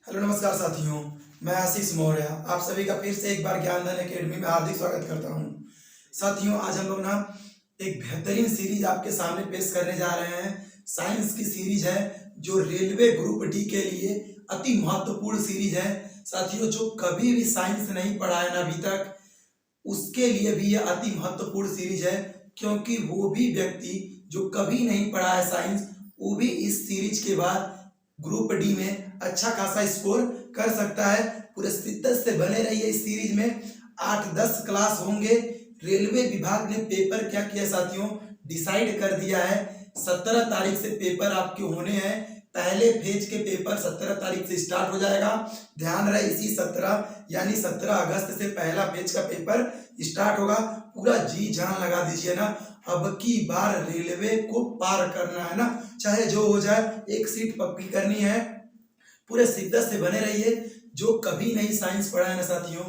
Hello नमस्कार साथियों, मैं आशीष मौर्य आप सभी का फिर से एक बार ज्ञानदान एकेडमी में हार्दिक स्वागत करता हूं। साथियों, आज हम लोग ना एक बेहतरीन सीरीज आपके सामने पेश करने जा रहे हैं। साइंस की सीरीज है जो रेलवे ग्रुप डी के लिए अति महत्वपूर्ण सीरीज है। साथियों, जो कभी भी साइंस नहीं पढ़ा है ना अभी तक, उसके लिए भी यह अति महत्वपूर्ण सीरीज है, क्योंकि वो भी व्यक्ति जो कभी नहीं पढ़ा है साइंस, वो भी इस सीरीज के बाद ग्रुप डी में अच्छा खासा स्कोर कर सकता है। पूरे शिद्दत से बने रहिए इस सीरीज में। 8-10 क्लास होंगे। रेलवे विभाग ने पेपर क्या किया साथियों, डिसाइड कर दिया है। 17 तारीख से पेपर आपके होने हैं। पहले फेज के पेपर 17 तारीख से स्टार्ट हो जाएगा। ध्यान रहे, इसी 17 यानी 17 अगस्त से पहला फेज का पेपर स्टार्ट होगा। पूरा जी जान लगा दीजिए ना, अब की बार रेलवे को पार करना है ना, चाहे जो हो जाए, एक सीट पक्की करनी है। पूरे शिद्दत से बने रहिए। जो कभी नहीं साइंस पढ़ा है ना साथियों,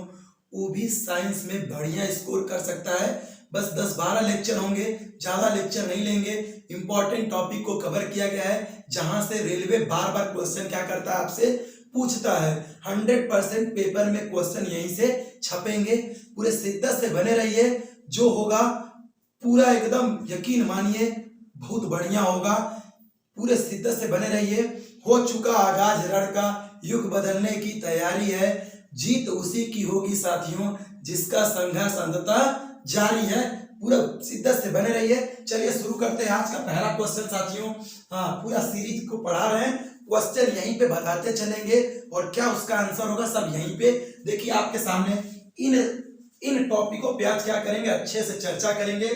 वो भी साइंस में बढ़िया स्कोर कर सकता है। बस 10-12 लेक्चर होंगे, ज्यादा लेक्चर नहीं लेंगे। इंपॉर्टेंट टॉपिक को कवर किया गया है, जहां से रेलवे बार बार क्वेश्चन क्या करता है, आपसे पूछता है। 100% पेपर में क्वेश्चन यहीं से छपेंगे। पूरे शिद्दत से बने रहिए। जो होगा पूरा एकदम यकीन मानिए बहुत बढ़िया होगा। पूरे शिद्दत से बने रहिए। हो चुका आगाज रण का, युग बदलने की तैयारी है। जीत उसी की होगी साथियों, जिसका संघर्ष अंततः जारी है। पूरा शिद्दत से बने रहिए। चलिए शुरू करते हैं आज का पहला क्वेश्चन साथियों। हाँ, पूरा सीरीज को पढ़ा रहे हैं, क्वेश्चन यहीं पे बताते चलेंगे और क्या उसका आंसर होगा सब यहीं पे। देखिए आपके सामने इन टॉपिकों पे आज क्या करेंगे, अच्छे से चर्चा करेंगे।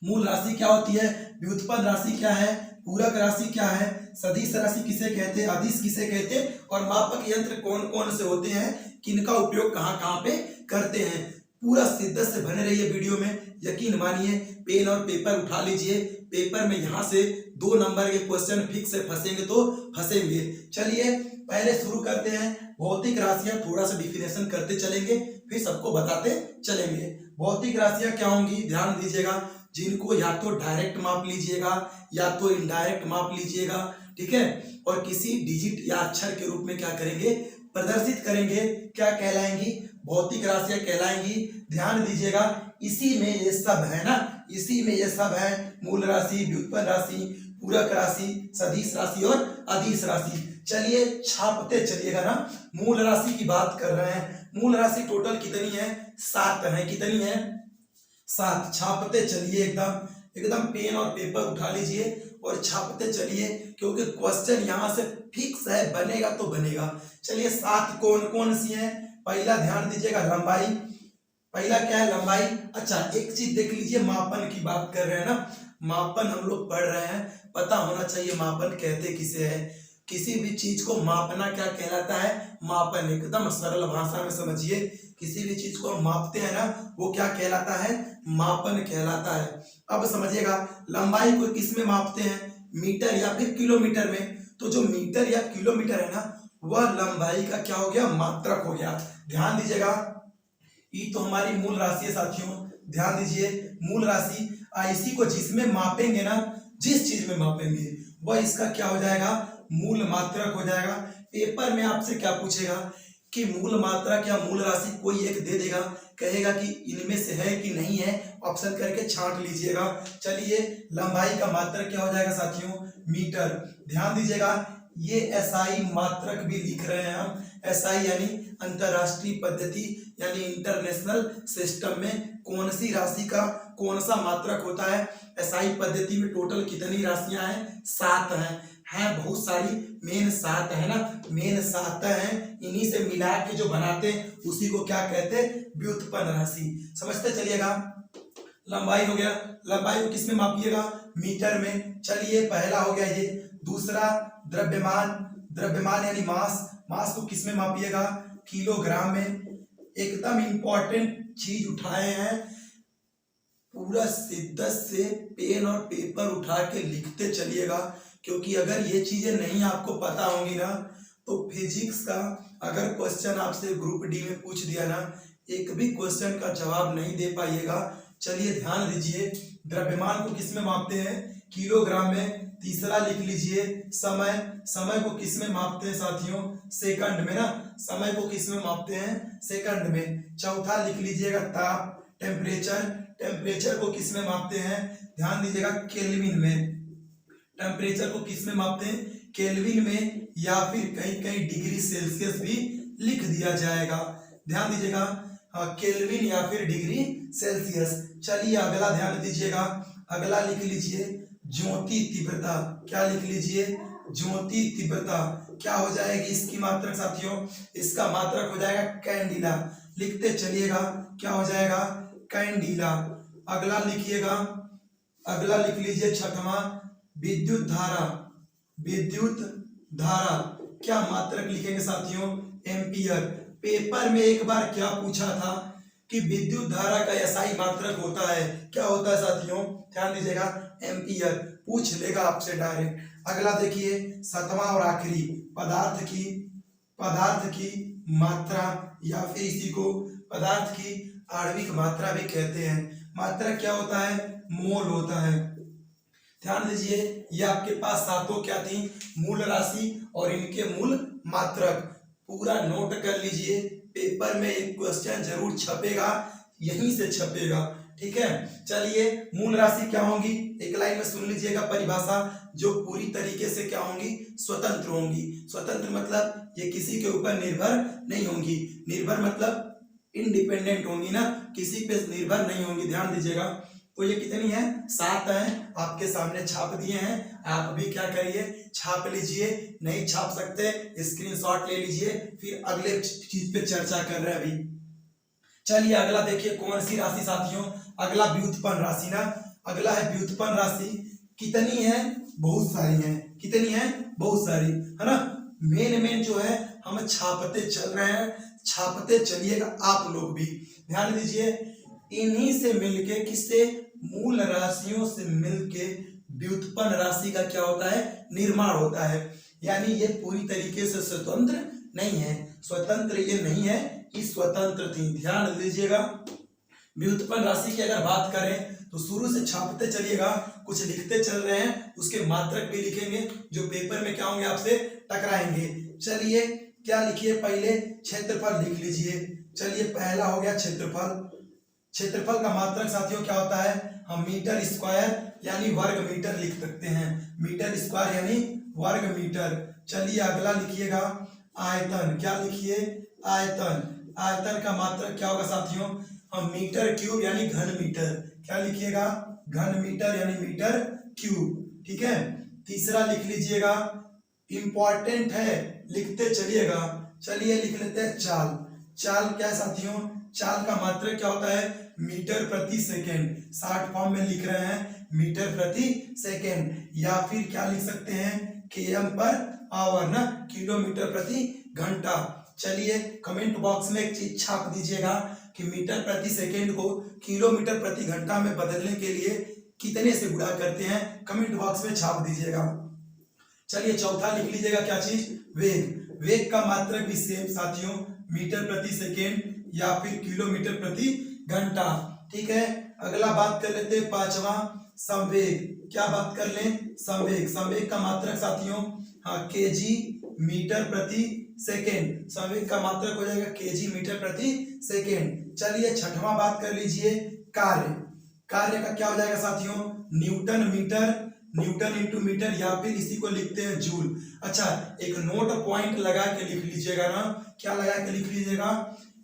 मूल राशि क्या होती है, व्युत्पन्न राशि क्या है, पूरक राशि क्या है, सदिश राशि किसे कहते हैं, अदिश किसे कहते हैं, और मापक यंत्र कौन कौन से होते हैं, किनका उपयोग कहाँ कहाँ पे करते हैं। पूरा शिद्दत से बने रहिए वीडियो में। यकीन मानिए, पेन और पेपर उठा लीजिए। पेपर में यहाँ से 2 नंबर के क्वेश्चन फिक्स से फंसेंगे तो फंसेंगे। चलिए पहले शुरू करते हैं। भौतिक राशियां थोड़ा सा डिफिनेशन करते चलेंगे, फिर सबको बताते चलेंगे। भौतिक राशियां क्या होंगी, ध्यान दीजिएगा। जिनको या तो डायरेक्ट माप लीजिएगा या तो इनडायरेक्ट माप लीजिएगा, ठीक है, और किसी डिजिट या अक्षर के रूप में क्या करेंगे, प्रदर्शित करेंगे। क्या कहलाएंगी, भौतिक राशियां कहलाएंगी। ध्यान दीजिएगा, इसी में ये सब है ना, इसी में ये सब है। मूल राशि, व्युत्पन्न राशि, पूरक राशि, सदिश राशि और अदिश राशि। चलिए छापते चलिएगा ना। मूल राशि की बात कर रहे हैं। मूल राशि टोटल कितनी है, 7 है। कितनी है, 7। छापते चलिए, एकदम एकदम पेन और पेपर उठा लीजिए और छापते चलिए, क्योंकि क्वेश्चन यहाँ से फिक्स है, बनेगा तो बनेगा। चलिए 7 कौन कौन सी हैं। पहला ध्यान दीजिएगा, लंबाई। पहला क्या है, लंबाई। अच्छा, एक चीज देख लीजिए, मापन की बात कर रहे हैं ना, मापन हम लोग पढ़ रहे हैं, पता होना चाहिए मापन कहते किसे है। किसी भी चीज को मापना क्या कहलाता है, मापन। एकदम सरल भाषा में समझिए, किसी भी चीज को हम मापते हैं ना, वो क्या कहलाता है, मापन कहलाता है। अब समझिएगा, लंबाई को किस में मापते हैं, मीटर या फिर किलोमीटर में। तो जो मीटर या किलोमीटर है ना, वह लंबाई का क्या हो गया, मात्रक हो गया। ध्यान दीजिएगा, ये तो हमारी मूल राशि है साथियों। ध्यान दीजिए, मूल राशि। इसी को जिसमें मापेंगे ना, जिस चीज में मापेंगे, वह इसका क्या हो जाएगा, मूल मात्रक हो जाएगा। पेपर में आपसे क्या पूछेगा कि मूल मात्रक या मूल राशि कोई एक दे देगा, कहेगा कि इनमें से है कि नहीं है, ऑप्शन करके छांट लीजिएगा। चलिए, लंबाई का मात्रक क्या हो जाएगा साथियों, मीटर। ध्यान दीजिएगा, ये एसआई मात्रक भी लिख रहे हैं हम। एसआई यानी अंतरराष्ट्रीय पद्धति, यानी इंटरनेशनल सिस्टम में कौन सी राशि का कौन सा मात्रक होता है। एसआई पद्धति में टोटल कितनी राशियां हैं, 7 हैं बहुत सारी। मेन 7 है ना, मेन 7 हैं। इन्हीं से मिला के जो बनाते हैं उसी को क्या कहते हैं, व्युत्पन्न राशि। समझते चलिएगा। लंबाई हो गया, लंबाई को किस में मापिएगा, मीटर में। चलिए पहला हो गया ये। दूसरा द्रव्यमान, द्रव्यमान यानी मास। मास को किस में मापिएगा, किलोग्राम में। एकदम इंपॉर्टेंट चीज उठाए हैं, पूरा शिद्दत से पेन और पेपर उठा के लिखते चलिएगा, क्योंकि अगर ये चीजें नहीं आपको पता होंगी ना, तो फिजिक्स का अगर क्वेश्चन आपसे ग्रुप डी में पूछ दिया ना, एक भी क्वेश्चन का जवाब नहीं दे पाइएगा। चलिए ध्यान दीजिए, द्रव्यमान को किस में मापते हैं, किलोग्राम में। तीसरा लिख लीजिए समय, समय को किस में मापते हैं साथियों, सेकंड में ना, समय को किस में मापते हैं, सेकंड में। चौथा लिख लीजिएगा ताप, टेम्परेचर, टेम्परेचर को किस में मापते हैं, ध्यान दीजिएगा केल्विन में, टेम्परेचर को किस में मापते हैं, केल्विन में, या फिर कहीं कहीं डिग्री सेल्सियस भी लिख दिया जाएगा, ध्यान दीजिएगा, केल्विन या फिर डिग्री सेल्सियस। चलिए अगला ध्यान दीजिएगा, अगला लिख लीजिए ज्योति तीव्रता, क्या लिख लीजिए, ज्योति तीव्रता, क्या हो जाएगी इसकी मात्रक साथियों, इसका मात्रक हो जाएगा कैंडिला, लिखते चलिएगा, क्या हो जाएगा, कैंडिला। अगला लिखिएगा, अगला लिख लीजिए छठवां विद्युत धारा, विद्युत धारा, क्या मात्रक लिखेंगे साथियों, एम्पियर। पेपर में एक बार क्या पूछा था कि विद्युत धारा का एसआई मात्रक होता है, क्या होता है साथियों, ध्यान दीजिएगा एम्पियर, पूछ लेगा आपसे डायरेक्ट। अगला देखिए सातवां और आखिरी, पदार्थ की मात्रा, या फिर इसी को पदार्थ की आणविक मात्रा भी कहते हैं। मात्रा क्या होता है, मोल होता है। ध्यान दीजिए ये आपके पास सातों क्या थी, मूल राशि और इनके मूल मात्रक, पूरा नोट कर लीजिए, पेपर में एक क्वेश्चन जरूर छपेगा, यहीं से छपेगा, ठीक है। चलिए मूल राशि क्या होंगी, एक लाइन में सुन लीजिएगा परिभाषा, जो पूरी तरीके से क्या होंगी, स्वतंत्र होंगी। स्वतंत्र मतलब ये किसी के ऊपर निर्भर नहीं होंगी, निर्भर मतलब इंडिपेंडेंट होंगी ना, किसी पे निर्भर नहीं होंगी, ध्यान दीजिएगा। तो ये कितनी है, 7 हैं, आपके सामने छाप दिए हैं, आप भी क्या करिए, छाप लीजिए, नहीं छाप सकते स्क्रीनशॉट ले लीजिए, फिर अगले चीज पे चर्चा कर रहे हैं अभी। चलिए अगला देखिए कौन सी राशि साथियों, अगला व्युत्पन्न राशि ना, अगला है व्युत्पन्न राशि, कितनी है, बहुत सारी हैं, कितनी है, बहुत सारी है ना। मेन जो है हम छापते चल रहे हैं, छापते चलिएगा आप लोग भी, ध्यान दीजिए। इन्हीं से मिलके, किससे, मूल राशियों से मिलके व्युत्पन्न राशि का क्या होता है, निर्माण होता है। यानी ये पूरी तरीके से स्वतंत्र नहीं है, स्वतंत्र ये नहीं है, ये स्वतंत्र थी, ध्यान दीजिएगा। व्युत्पन्न राशि की अगर बात करें तो शुरू से छापते चलिएगा, कुछ लिखते चल रहे हैं, उसके मात्रक भी लिखेंगे जो पेपर में क्या होंगे, आपसे टकराएंगे। चलिए क्या लिखिए, पहले क्षेत्रफल लिख लीजिए। चलिए पहला हो गया क्षेत्रफल, क्षेत्रफल का मात्रक साथियों क्या होता है, हम मीटर स्क्वायर यानी वर्ग मीटर लिख सकते हैं, मीटर स्क्वायर यानी वर्ग मीटर। चलिए अगला लिखिएगा आयतन, क्या लिखिए, आयतन, आयतन का मात्रक क्या होगा साथियों, हम मीटर क्यूब यानी घन मीटर, क्या लिखिएगा, घन मीटर यानी मीटर क्यूब, ठीक है। तीसरा लिख लीजिएगा, इंपॉर्टेंट है, लिखते चलिएगा। चलिए लिख लेते हैं चाल, चाल क्या है साथियों, चाल का मात्रक क्या होता है, मीटर प्रति सेकेंड, शॉर्ट फॉर्म में लिख रहे हैं मीटर प्रति सेकेंड, या फिर क्या लिख सकते हैं, km पर आवर ना, किलोमीटर प्रति घंटा। चलिए कमेंट बॉक्स में एक चीज छाप दीजिएगा कि मीटर प्रति सेकेंड को किलोमीटर प्रति घंटा में बदलने के लिए कितने से गुणा करते हैं, कमेंट बॉक्स में छाप दीजिएगा। चलिए चौथा लिख लीजिएगा, क्या चीज, वेग, वेग का मात्रक भी सेम साथियों, मीटर प्रति सेकेंड या फिर किलोमीटर प्रति घंटा, ठीक है। अगला बात कर लेते हैं पांचवा, संवेग, क्या बात कर लें, संवेग, संवेग का मात्रक साथियों, हाँ केजी मीटर प्रति सेकेंड, संवेग का मात्रक हो जाएगा केजी मीटर प्रति सेकेंड। चलिए छठवां बात कर लीजिए, कार्य, कार्य का क्या हो जाएगा साथियों, newton metre, newton into metre, या फिर इसी को लिखते हैं जूल। अच्छा एक नोट पॉइंट लगा के लिख लीजिएगा ना, क्या लगा के लिख लीजिएगा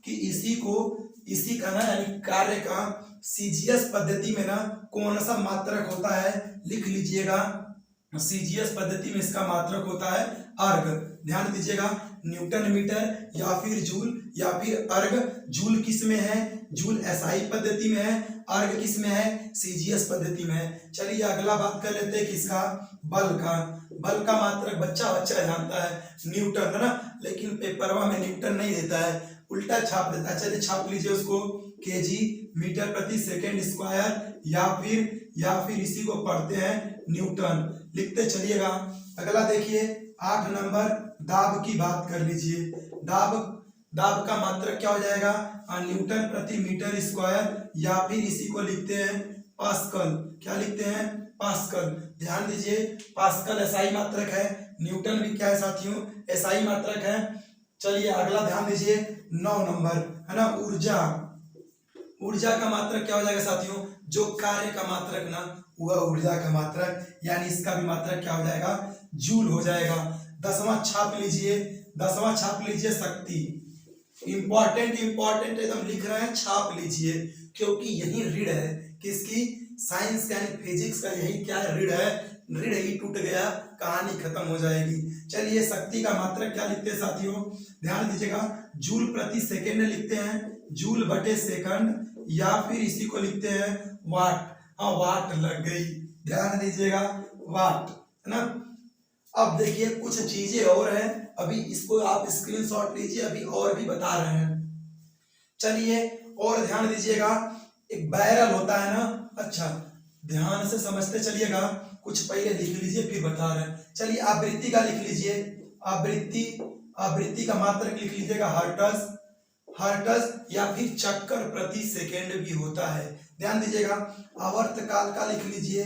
कि इसी को, इसी का ना यानी कार्य का सीजीएस पद्धति में ना कौन सा मात्रक होता है, लिख लीजिएगा। सीजीएस पद्धति में इसका मात्रक होता है अर्ग, ध्यान दीजिएगा, न्यूटन मीटर या फिर जूल या फिर अर्ग। जूल किस में है, जूल एसआई पद्धति में है, अर्ग किस में है, सीजीएस पद्धति में है। चलिए अगला बात कर लेते हैं किसका, बल का, बल का मात्रक बच्चा बच्चा जानता है, न्यूटन है ना, लेकिन पेपरवा में न्यूटन नहीं देता है, उल्टा छाप देता है। चलिए छाप लीजिए उसको, केजी मीटर प्रति सेकेंड स्क्वायर, या फिर इसी को पढ़ते हैं न्यूटन, लिखते चलिएगा। अगला देखिए 8 नंबर, दाब की बात कर लीजिए। दाब, दाब का मात्रक क्या हो जाएगा, न्यूटन प्रति मीटर स्क्वायर, या फिर इसी को लिखते हैं पास्कल, क्या लिखते हैं, पास्कल। ध्यान दीजिए, पास्कल एसआई मात्रक है, न्यूटन भी क्या है साथियों, एसआई मात्रक है। चलिए अगला ध्यान दीजिए, 9 नंबर है ना, ऊर्जा। ऊर्जा का मात्रक क्या हो जाएगा साथियों, जो कार्य का मात्रक ना वह ऊर्जा का मात्रक, यानी इसका भी मात्रक क्या हो जाएगा, जूल हो जाएगा। 10वां छाप लीजिए, 10वां छाप लीजिए, शक्ति। इंपॉर्टेंट इंपॉर्टेंट एकदम लिख रहे हैं, छाप लीजिए, क्योंकि यही रीढ़ है किसकी, साइंस का यानी फिजिक्स का यही क्या है, रीढ़ है। रीढ़ ही टूट गया, कहानी खत्म हो जाएगी। चलिए शक्ति का मात्रक क्या लिखते हैं साथियों, ध्यान दीजिएगा, जूल प्रति सेकेंड लिखते हैं, जूल बटे सेकंड, या फिर इसी को लिखते हैं वाट। हाँ वाट लग गई, ध्यान दीजिएगा, वाट है ना। अब देखिए कुछ चीजें और हैं, अभी इसको आप स्क्रीनशॉट लीजिए, अभी और भी बता रहे हैं। चलिए और ध्यान दीजिएगा, एक बैरल होता है ना, अच्छा ध्यान से समझते चलिएगा, कुछ पहले लिख लीजिए फिर बता रहे हैं। चलिए आवृत्ति का लिख लीजिए, आवृत्ति, आवृत्ति का मात्रक लिख लीजिएगा हर्ट्ज, हर्ट्ज या फिर चक्कर प्रति सेकेंड भी होता है। ध्यान दीजिएगा, आवर्तकाल का लिख लीजिए,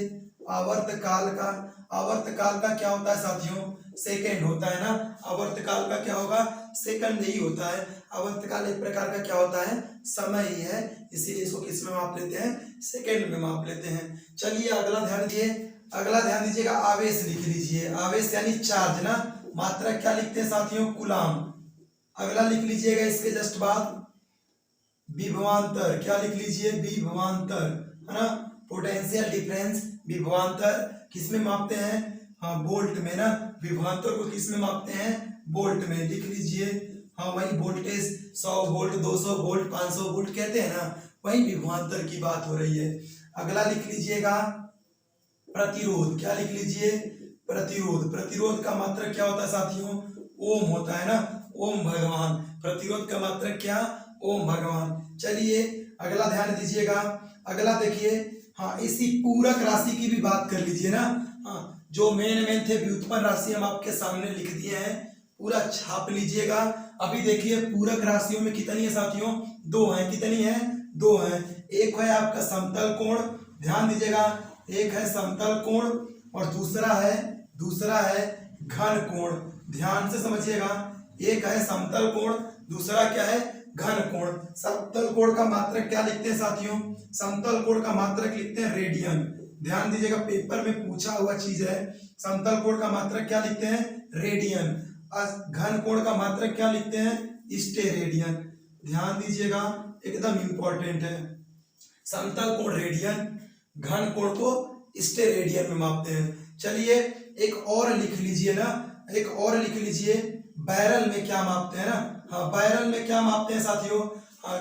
आवर्तकाल का, आवर्तकाल का क्या होता है साथियों, सेकेंड होता है ना, आवर्तकाल का क्या होगा, सेकंड ही होता है। आवर्तकाल एक प्रकार का क्या होता है, समय ही है, इसीलिए इसको किस में माप लेते हैं, सेकंड में माप लेते हैं। चलिए अगला ध्यान दीजिए, अगला ध्यान दीजिएगा, आवेश लिख लीजिए, आवेश यानी चार्ज ना, मात्रक क्या लिखते हैं साथियों, कूलाम। अगला लिख लीजिएगा इसके जस्ट बाद विभवांतर, क्या लिख लीजिए, विभवांतर है ना, पोटेंशियल डिफरेंस। विभवांतर किसमें मापते हैं, हाँ वोल्ट में ना, विभवांतर को किसमें मापते हैं, वोल्ट में, लिख लीजिए। हाँ वही वोल्टेज 100 वोल्ट 200 वोल्ट 500 वोल्ट कहते हैं ना, वही विभवांतर की बात हो रही है। अगला लिख लीजिएगा प्रतिरोध, क्या लिख लीजिए, प्रतिरोध। प्रतिरोध का मात्रक क्या होता है साथियों, ओम होता है ना, ओम भगवान। प्रतिरोध का मात्रक क्या, ओम भगवान। चलिए अगला ध्यान दीजिएगा, अगला देखिए, हाँ इसी पूरक राशि की भी बात कर लीजिए ना। हाँ जो मेन थे व्युत्पन्न राशि हम आपके सामने लिख दिए हैं, पूरा छाप लीजिएगा। अभी देखिए पूरक राशियों में कितनी है साथियों, 2 हैं, कितनी है, 2 हैं। एक है आपका समतल कोण, ध्यान दीजिएगा, एक है समतल कोण और दूसरा है घन कोण। ध्यान से समझिएगा, एक है समतल कोण, दूसरा क्या है, घन कोण। समतल कोण का मात्रक क्या लिखते हैं साथियों, समतल कोण का मात्रक लिखते हैं रेडियन। ध्यान दीजिएगा, पेपर में पूछा हुआ चीज है। समतल कोण का मात्रक क्या लिखते हैं, रेडियन। घन कोण का मात्रक क्या लिखते हैं, स्टेरेडियन। ध्यान दीजिएगा, एकदम इंपॉर्टेंट है। समतल कोण रेडियन, घन कोण को स्टेरेडियन में मापते हैं। चलिए एक और लिख लीजिए ना, एक और लिख लीजिए, बैरल में क्या मापते हैं ना, हाँ बैरल में क्या मापते हैं साथियों, हाँ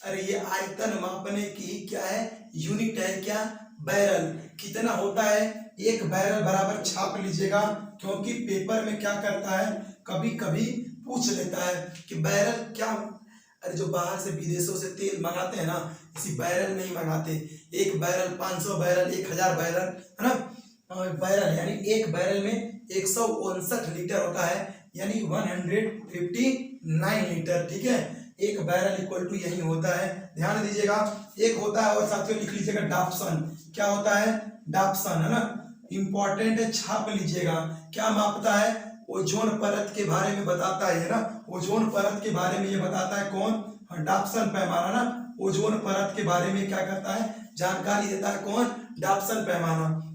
अरे ये आयतन मापने की क्या है, यूनिट है क्या, बैरल। कितना होता है, एक बैरल बराबर छाप लीजिएगा, क्योंकि पेपर में क्या करता है, कभी कभी पूछ लेता है कि बैरल क्या, अरे जो बाहर से विदेशों से तेल मंगाते हैं ना, इसी बैरल में ही मंगाते, एक बैरल 500 बैरल 1000 बैरल है ना, बैरल यानी एक बैरल में 159 लीटर होता है, यानी 159 लीटर, ठीक है। एक बैरल इक्वल टू यही होता है, ध्यान दीजिएगा। एक होता है और साथियों लिख लीजिएगा डाप्सन, क्या होता है, डाप्सन है ना, इंपॉर्टेंट है, छाप लीजिएगा। क्या मापता है, ओजोन परत के बारे में बताता है ना, ओजोन परत के बारे में ये बताता है कौन, डाप्सन पैमाना ना, ओजोन परत के बारे में क्या करता है, जानकारी देता है कौन, डाप्सन पैमाना।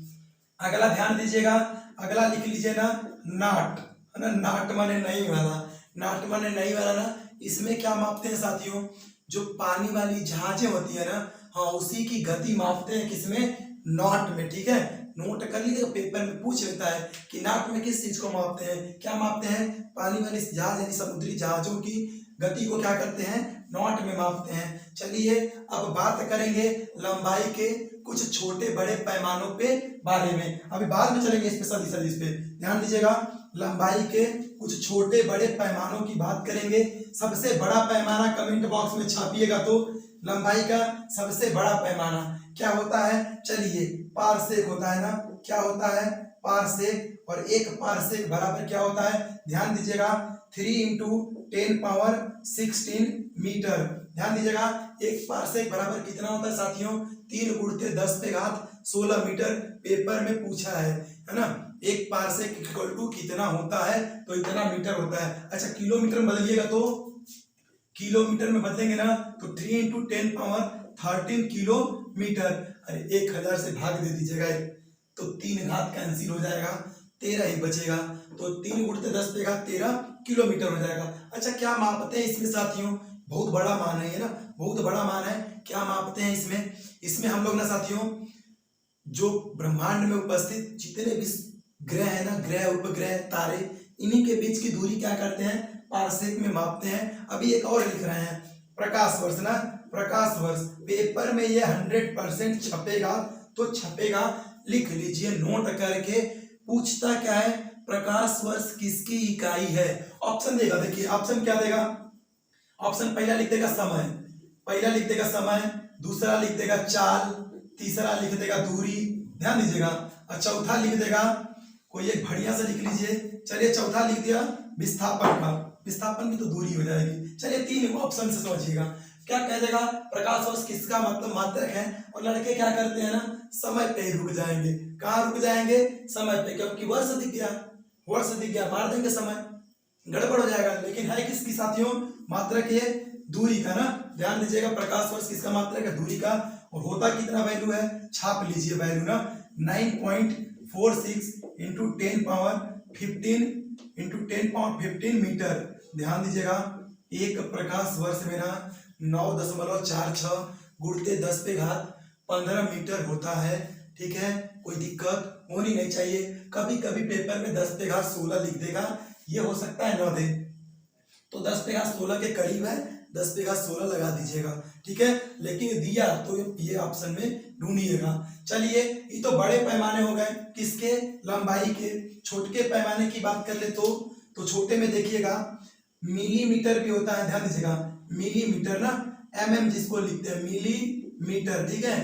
अगला ध्यान दीजिएगा, अगला लिख लीजिए ना नाट है ना, नाट माने नहीं वाला, नाट माने नहीं वाला ना, इसमें क्या मापते हैं साथियों, जो पानी वाली जहाजें होती है ना, हाँ उसी की गति मापते हैं, किसमें, नॉट में, ठीक है। नोट कर लीजिएगा, पेपर में पूछ लेता है कि नाट में किस चीज को मापते हैं, क्या मापते हैं, पानी वाली जहाज यानी समुद्री जहाजों की गति को क्या करते हैं, नॉट में मापते हैं। चलिए अब बात करेंगे लंबाई के कुछ छोटे बड़े पैमानों पे बारे में, अभी बाद में चलेंगे स्पेशल इस पे, ध्यान दीजिएगा। लंबाई के कुछ छोटे बड़े पैमानों की बात करेंगे। सबसे बड़ा पैमाना कमेंट बॉक्स में छापिएगा, तो लंबाई का सबसे बड़ा पैमाना क्या होता है, चलिए पारसेक होता है ना, क्या होता है, पारसेक। और एक पारसेक बराबर क्या होता है, ध्यान दीजिएगा, 3 × 10⁻16 मीटर। ध्यान दीजिएगा, एक पारसेक बराबर कितना होता है साथियों, 3 × 10⁻16 16 मीटर पेपर में पूछा है ना। एक पारसेक इक्वल टू कितना होता है, तो इतना मीटर होता है। अच्छा किलोमीटर में बदलिएगा तो किलोमीटर में बदलेंगे ना तो 3 इंटू 10 पावर 13 किलोमीटर। अरे 1000 से भाग दे दीजिएगा तो 3 घात कैंसिल हो जाएगा, 13 ही बचेगा। तो 3 गुणित 10 पे घात 13 किलोमीटर हो जाएगा। अच्छा क्या मापते हैं इसमें साथियों, बहुत बड़ा मान है ये ना, बहुत बड़ा मान है। क्या मापते हैं इसमें, इसमें हम लोग ना साथियों जो ब्रह्मांड में उपस्थित जितने भी ग्रह है ना, ग्रह उपग्रह तारे, इन्हीं के बीच की दूरी क्या करते हैं, पारसेक में मापते हैं। अभी एक और लिख रहे हैं प्रकाश वर्ष ना, प्रकाश वर्ष। पेपर में ये 100% छपेगा, तो छपेगा, लिख लीजिए नोट करके। पूछता क्या है, प्रकाश वर्ष किसकी इकाई है। ऑप्शन देगा, देखिए ऑप्शन क्या देगा। ऑप्शन पहला लिख देगा समय, पहला लिख देगा समय, दूसरा लिख देगा चाल, तीसरा लिख देगा दूरी, ध्यान दीजिएगा, और चौथा लिख देगा, कोई एक बढ़िया से लिख लीजिए। चलिए चौथा लिख दिया विस्थापन का, विस्थापन की तो दूरी हो जाएगी। चलिए 3 ऑप्शन से समझिएगा। क्या कह देगा, प्रकाश वर्ष किसका मतलब मात्रक है, और लड़के क्या करते हैं ना, समय पे ही रुक जाएंगे। कहाँ रुक जाएंगे, समय पे, क्योंकि वर्ष दिख गया, वर्ष दिख गया, मार देंगे समय, गड़बड़ हो जाएगा। लेकिन है किसकी साथियों, मात्रक ये दूरी का ना, ध्यान दीजिएगा, प्रकाश वर्ष किसका मात्रक है, दूरी का। और होता कितना वैल्यू है, छाप लीजिए वैल्यू ना, 9.46 into 10 power 15 into 10 power 15 metre. ध्यान दीजिएगा, एक प्रकाश वर्ष में ना 9.46 गुणते 10 पे घात 15 मीटर होता है। ठीक है, कोई दिक्कत होनी नहीं चाहिए। कभी कभी पेपर में 10 पे घात 16 लिख देगा, ये हो सकता है 9 दे, तो 10 पे घात 16 के करीब है, 10 पे घात 16 लगा दीजिएगा। ठीक है, लेकिन दिया तो ये ऑप्शन में ढूंढिएगा। चलिए ये तो बड़े पैमाने हो गए, किसके, लंबाई के। छोटे पैमाने की बात कर ले तो छोटे में देखिएगा मिलीमीटर भी होता है, ध्यान दीजिएगा, मिलीमीटर ना, mm जिसको लिखते हैं मिलीमीटर। ठीक है,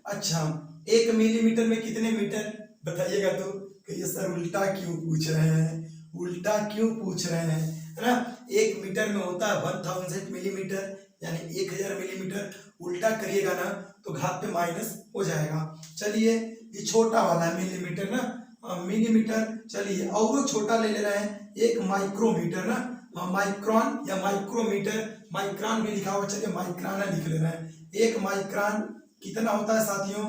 अच्छा 1 मिलीमीटर में कितने मीटर बताइएगा। तो कहिए सर उल्टा क्यों पूछ रहे हैं, उल्टा क्यों पूछ रहे हैं, है ना। 1 मीटर में होता है 1000 मिलीमीटर, यानी 1000 मिलीमीटर। उल्टा करिएगा ना तो घात पे माइनस हो जाएगा। चलिए ये छोटा वाला है मिलीमीटर ना, मिलीमीटर। चलिए और छोटा ले रहे हैं, एक माइक्रोमीटर ना, माइक्रोन या माइक्रोमीटर, माइक्रोन भी लिखा हुआ, चलिए माइक्रोन लिख ले रहे हैं। एक माइक्रोन कितना होता है साथियों,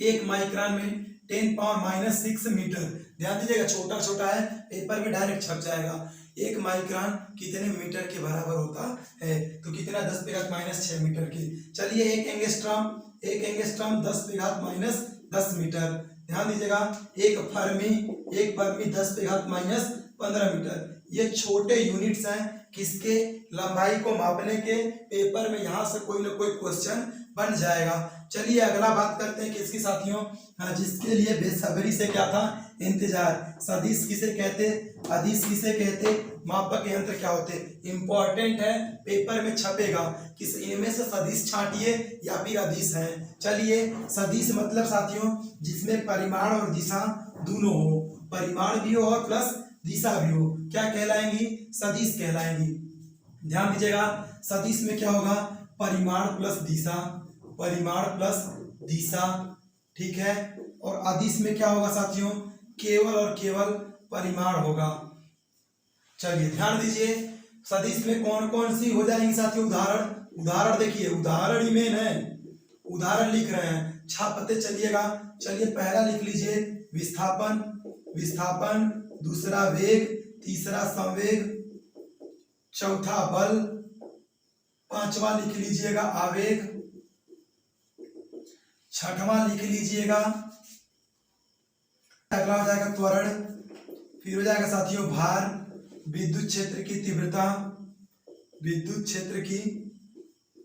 एक माइक्रोन में 10 पावर -6 मीटर। ध्यान दीजिएगा, छोटा छोटा है, पेपर में डायरेक्ट छप जाएगा। एक माइक्रोन कितने मीटर के बराबर होता है, तो कितना, 10 पे घात -6 मीटर के। चलिए एक एंगस्ट्रॉम, एक एंगस्ट्रॉम 10 पे घात -10 मीटर। ध्यान दीजिएगा, एक फर्मी 10 पे घात -15 मीटर। ये छोटे यूनिट्स हैं किसके, लंबाई को मापने के। पेपर में यहाँ से कोई ना कोई क्वेश्चन बन जाएगा। चलिए अगला बात करते हैं किसकी साथियों, हाँ जिसके लिए बेसब्री से क्या था, इंतजार। सदिश किसे कहते, अदिश किसे कहते, मापक यंत्र क्या होते, इंपॉर्टेंट है, पेपर में छपेगा। किस इनमें से सदिश छांटिए या फिर अदिश है। चलिए सदिश मतलब साथियों जिसमें परिमाण और दिशा दोनों हो, परिमाण भी हो और प्लस दिशा भी हो, क्या कहलाएंगी, सदिश कहलाएंगी। ध्यान दीजिएगा, सदिश में क्या होगा, परिमाण प्लस दिशा, परिमाण प्लस दिशा। ठीक है, और अदिश में क्या होगा साथियों, केवल और केवल परिमाण होगा। चलिए ध्यान दीजिए, सदिश में कौन कौन सी हो जाएंगी साथियों, उदाहरण देखिए, उदाहरण ही मेन है, उदाहरण लिख रहे हैं, छापते चलिएगा। चलिए पहला लिख लीजिए विस्थापन, दूसरा वेग, तीसरा संवेग, चौथा बल, पांचवा लिख लीजिएगा आवेग, छठवां लिख लीजिएगा, अगला हो जाएगा त्वरण, फिर हो जाएगा साथियों भार, विद्युत क्षेत्र की तीव्रता, विद्युत क्षेत्र की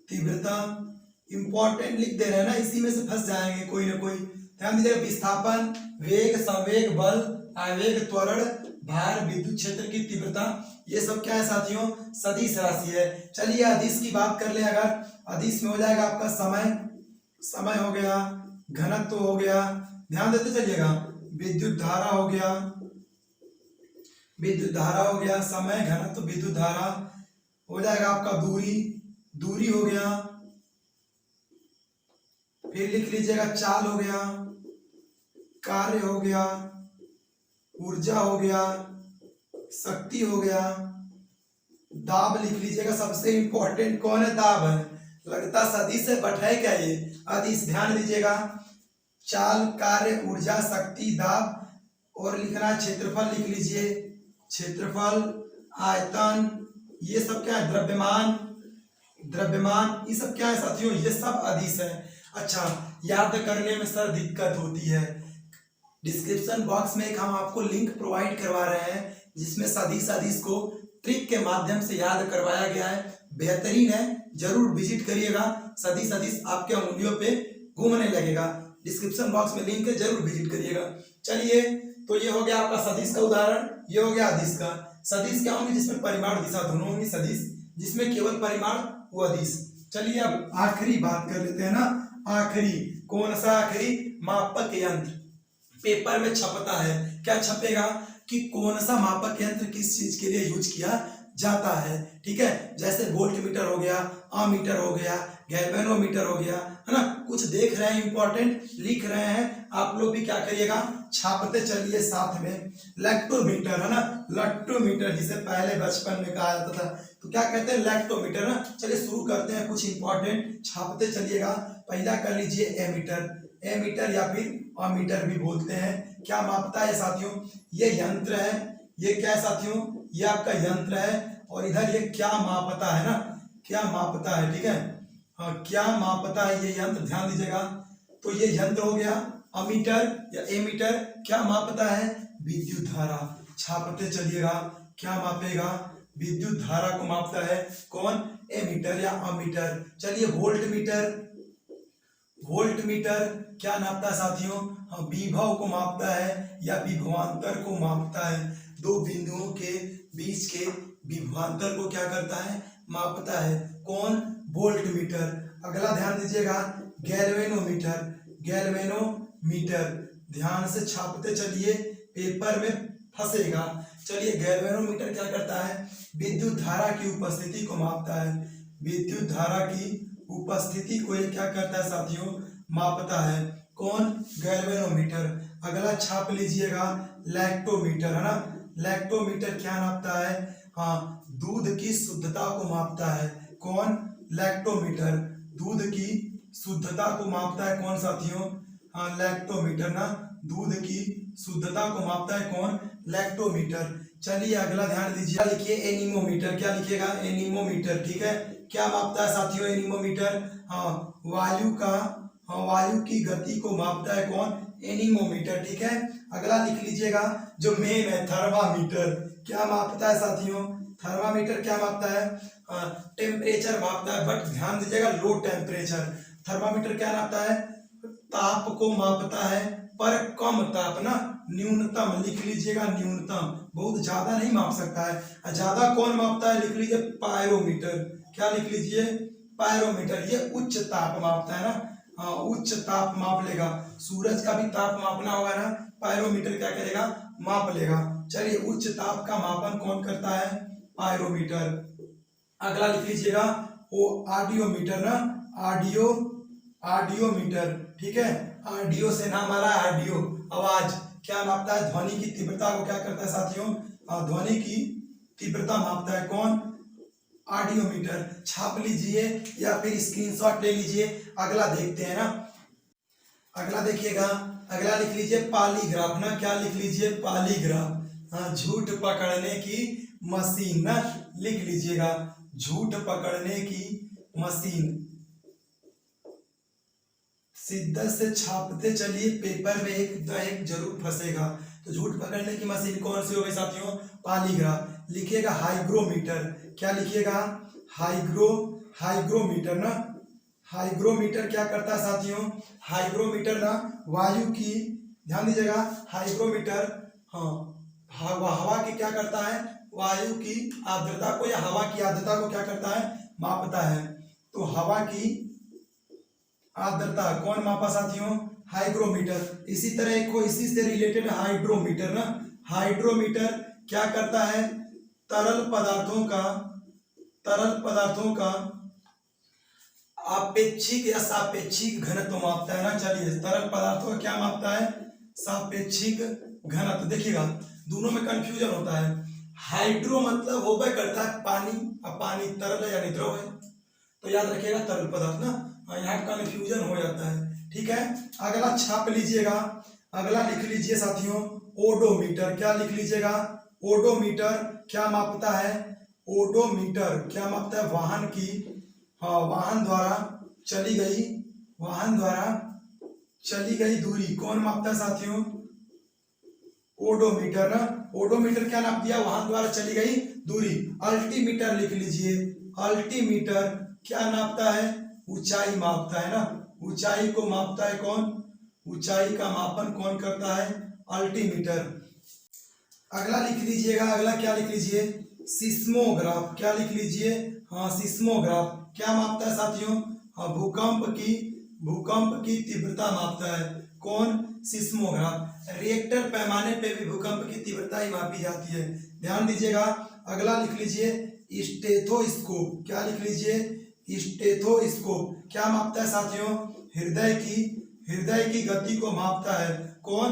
तीव्रता। इंपॉर्टेंट लिख दे रहे हैं ना, इसी में से फंस जाएंगे कोई ना कोई। ध्यान दीजिएगा, विस्थापन, वेग, संवेग, बल, आवेग, त्वरण, भार, विद्युत क्षेत्र की तीव्रता, ये सब क्या है साथियों, सदिश राशि है। चलिए अदिश की बात कर ले, अगर अदिश में हो जाएगा आपका समय हो गया, घनत्व हो गया, ध्यान देते चलिएगा, विद्युत धारा हो गया, समय, घनत्व, विद्युत धारा हो जाएगा आपका, दूरी हो गया, फिर लिख लीजिएगा चाल हो गया, कार्य हो गया, ऊर्जा हो गया, शक्ति हो गया, दाब लिख लीजिएगा। सबसे इंपॉर्टेंट कौन है? दाब है। लगता सदिश है बट है क्या ये? अदिश। ध्यान दीजिएगा, चाल, कार्य, ऊर्जा, शक्ति, दाब, और लिखना है क्षेत्रफल। लिख लीजिए क्षेत्रफल, आयतन, ये सब क्या है? द्रव्यमान, द्रव्यमान, ये सब क्या है साथियों? ये सब अदिश है। अच्छा, याद करने में सर दिक्कत होती है, डिस्क्रिप्शन बॉक्स में एक हम आपको लिंक प्रोवाइड करवा रहे हैं जिसमें सदिश अदिश को ट्रिक के माध्यम से याद करवाया गया है। बेहतरीन है, जरूर विजिट करिएगा। सदिश अदिश आपके उंगलियों पे घूमने लगेगा। डिस्क्रिप्शन बॉक्स में लिंक है, जरूर विजिट करिएगा। चलिए, तो ये हो गया आपका सदिश का उदाहरण, ये हो गया अदिश का। सदिश क्या होंगे? जिसमें परिमाण दिशा दोनों होंगी सदिश, जिसमें केवल परिमाण वो अदिश। चलिए अब आखिरी बात कर लेते हैं ना। आखिरी, कौन सा आखिरी? मापक यंत्र पेपर में छपता है। क्या छपेगा कि कौन सा मापक यंत्र किस चीज के लिए यूज किया जाता है। ठीक है, जैसे वोल्ट मीटर हो गया, अमीटर हो गया, गैल्वेनोमीटर हो गया, है ना। कुछ देख रहे हैं, इंपॉर्टेंट लिख रहे हैं, आप लोग भी क्या करिएगा? छापते चलिए साथ में। लैक्टोमीटर, है ना, लैक्टोमीटर जिसे पहले बचपन में कहा जाता था, तो क्या कहते हैं? लैक्टोमीटर ना। चलिए शुरू करते हैं, कुछ इंपॉर्टेंट छापते चलिएगा। पहला कर लीजिए एमीटर। एमीटर या फिर अमीटर भी बोलते हैं। क्या मापता है साथियों? ये यंत्र है। ये क्या है साथियों? ये आपका यंत्र है। और इधर ये क्या मापता है ना, क्या मापता है। ठीक है, हाँ, क्या मापता है ये यंत्र, ध्यान दीजिएगा। तो ये यंत्र हो गया अमीटर या एमीटर। क्या मापता है? विद्युत धारा। छापते चलिएगा, क्या मापेगा? विद्युत धारा को मापता है। कौन? एमीटर या अमीटर। चलिए वोल्ट मीटर। वोल्ट मीटर क्या नापता है साथियों? हाँ, विभव को मापता है या विभवांतर को मापता है। दो बिंदुओं के बीच के विभवांतर को क्या करता है? मापता है। कौन? Volt meter. अगला ध्यान दीजिएगा, गैल्वेनोमीटर। गैल्वेनोमीटर, ध्यान से छापते चलिए, पेपर में फंसेगा। चलिए, गैल्वेनोमीटर क्या करता है? विद्युत धारा की उपस्थिति को मापता है। विद्युत धारा की उपस्थिति को ये क्या करता है साथियों? मापता है। कौन? गैल्वेनोमीटर। अगला छाप लीजिएगा, लैक्टोमीटर, है ना। लैक्टोमीटर क्या नापता है? हाँ, दूध की शुद्धता को मापता है। कौन? लैक्टोमीटर। दूध की शुद्धता को मापता है। कौन साथियों? हाँ, लैक्टोमीटर ना, दूध की शुद्धता को मापता है। कौन? लैक्टोमीटर। चलिए अगला ध्यान दीजिए, लिखिए एनीमोमीटर। क्या लिखिएगा? एनीमोमीटर। ठीक है, क्या मापता है साथियों एनीमोमीटर? हाँ, वायु का, हाँ, वायु की गति को मापता है। कौन? एनीमोमीटर। ठीक है, अगला लिख लीजिएगा जो मेन है, थर्मामीटर। क्या मापता है साथियों? थर्मामीटर क्या मापता है? टेम्परेचर मापता है, बट ध्यान दीजिएगा लो टेम्परेचर। थर्मामीटर क्या नापता है? ताप को मापता है, पर कम ताप ना, न्यूनतम। लिख लीजिएगा न्यूनतम, बहुत ज्यादा नहीं माप सकता है। ज्यादा कौन मापता है? लिख लीजिए पायरोमीटर। क्या लिख लीजिए? पायरोमीटर। ये उच्च ताप मापता है ना, हाँ, उच्च ताप माप लेगा। सूरज का भी ताप मापना होगा ना, पायरोमीटर क्या करेगा? माप लेगा। चलिए, उच्च ताप का मापन कौन करता है? पायरोमीटर। अगला लिख लीजिएगा वो ऑडियोमीटर ना, ऑडियो, ऑडियोमीटर। ठीक है, ऑडियो से नाम आ रहा है, ऑडियो, आवाज। क्या मापता है? ध्वनि की तीव्रता को क्या करता है साथियों? ध्वनि की तीव्रता मापता है। कौन? ऑडियोमीटर। छाप लीजिए या फिर स्क्रीनशॉट ले लीजिए। अगला देखते हैं ना। अगला देखिएगा, अगला लिख लीजिए पॉलीग्राफ ना। क्या लिख लीजिए? पॉलीग्राफ। हाँ, झूठ पकड़ने की मशीन ना, लिख लीजिएगा झूठ पकड़ने की मशीन। शिद्दत से छापते चलिए, पेपर में एक जरूर फंसेगा। तो झूठ पकड़ने की मशीन कौन सी हो गई साथियों? पॉलीग्राफ। लिखिएगा हाइग्रोमीटर। क्या लिखिएगा? हाइग्रोमीटर ना। हाइग्रोमीटर क्या करता है साथियों? हाइग्रोमीटर ना, वायु की, ध्यान दीजिएगा, हाइग्रोमीटर, हाँ, हवा की क्या करता है? वायु की आर्द्रता को या हवा की आर्द्रता को क्या करता है? मापता है। तो हवा की आर्द्रता कौन मापा साथियों? हाइग्रोमीटर। इसी तरह एक को इसी से रिलेटेड हाइड्रोमीटर ना। हाइड्रोमीटर क्या करता है? तरल पदार्थों का आपेक्षिक या सापेक्षिक घनत्व मापता है ना। चलिए, तरल पदार्थों का क्या मापता है? सापेक्षिक घनत्व। देखिएगा, दोनों में कंफ्यूजन होता है। हाइड्रो मतलब होबे करता है पानी, अब पानी तरल है यानी द्रव है, तो याद रखिएगा तरल पदार्थ ना। यहाँ कंफ्यूजन हो जाता है, ठीक है। अगला छाप लीजिएगा, अगला लिख लीजिए साथियों, ओडोमीटर। क्या लिख लीजिएगा? ओडोमीटर क्या मापता है? ओडोमीटर क्या मापता है? वाहन की, हाँ, वाहन द्वारा चली गई दूरी कौन मापता है साथियों? ओडोमीटर ना। ओडोमीटर क्या नाप दिया? वाहन द्वारा चली गई दूरी। अल्टीमीटर लिख लीजिए, अल्टीमीटर क्या नापता है? ऊंचाई मापता है ना। ऊंचाई को मापता है कौन? ऊंचाई का मापन कौन करता है? अल्टीमीटर। अगला लिख लीजिएगा, अगला क्या लिख लीजिए? सिस्मोग्राफ। क्या लिख लीजिए? हाँ, सिस्मोग्राफ क्या मापता है साथियों? हाँ, भूकंप की तीव्रता मापता है कौन? सिस्मोग्राफ। रिएक्टर पैमाने पे भी भूकंप की तीव्रता ही मापी जाती है, ध्यान दीजिएगा। अगला लिख लीजिए स्टेथोस्कोप। क्या लिख लीजिए? स्टेथोस्कोप क्या मापता है साथियों? हृदय की गति को मापता है कौन?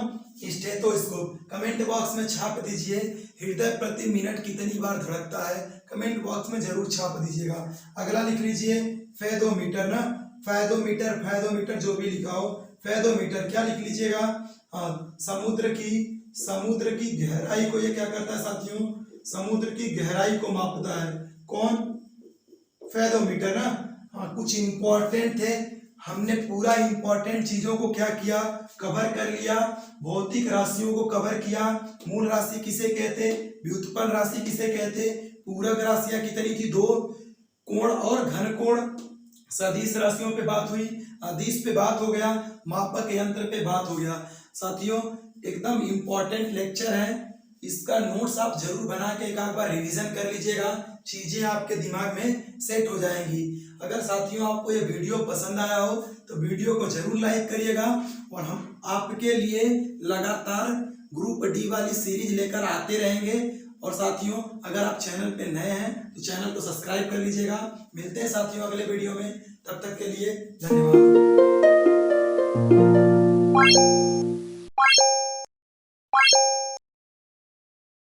स्टेथोस्कोप। कमेंट बॉक्स में छाप दीजिए, हृदय प्रति मिनट कितनी बार धड़कता है, कमेंट बॉक्स में जरूर छाप दीजिएगा। अगला लिख लीजिए फेदोमीटर ना। फेदोमीटर जो भी लिखा हो, फेदोमीटर क्या लिख लीजिएगा? हाँ, समुद्र की गहराई को ये क्या करता है साथियों? समुद्र की गहराई को मापता है कौन? फेदोमीटर ना। हाँ, कुछ इंपॉर्टेंट थे, हमने पूरा इंपॉर्टेंट चीजों को क्या किया? कवर कर लिया। भौतिक राशियों को कवर किया। मूल राशि किसे कहते? व्युत्पन्न राशि किसे कहते? पूरक राशियां कितनी थी? 2। कोण और घन कोण। सदिश राशियों पे बात हुई, अदिश पे बात हो गया, मापक यंत्र पे बात हो गया। साथियों, एकदम इंपॉर्टेंट लेक्चर है, इसका नोट्स आप जरूर बना के एक बार रिवीजन कर लीजिएगा, चीजें आपके दिमाग में सेट हो जाएंगी। अगर साथियों आपको ये वीडियो पसंद आया हो तो वीडियो को जरूर लाइक करिएगा, और हम आपके लिए लगातार ग्रुप डी वाली सीरीज लेकर आते रहेंगे। और साथियों, अगर आप चैनल पे नए हैं तो चैनल को सब्सक्राइब कर लीजिएगा। मिलते हैं साथियों अगले वीडियो में, तब तक के लिए धन्यवाद।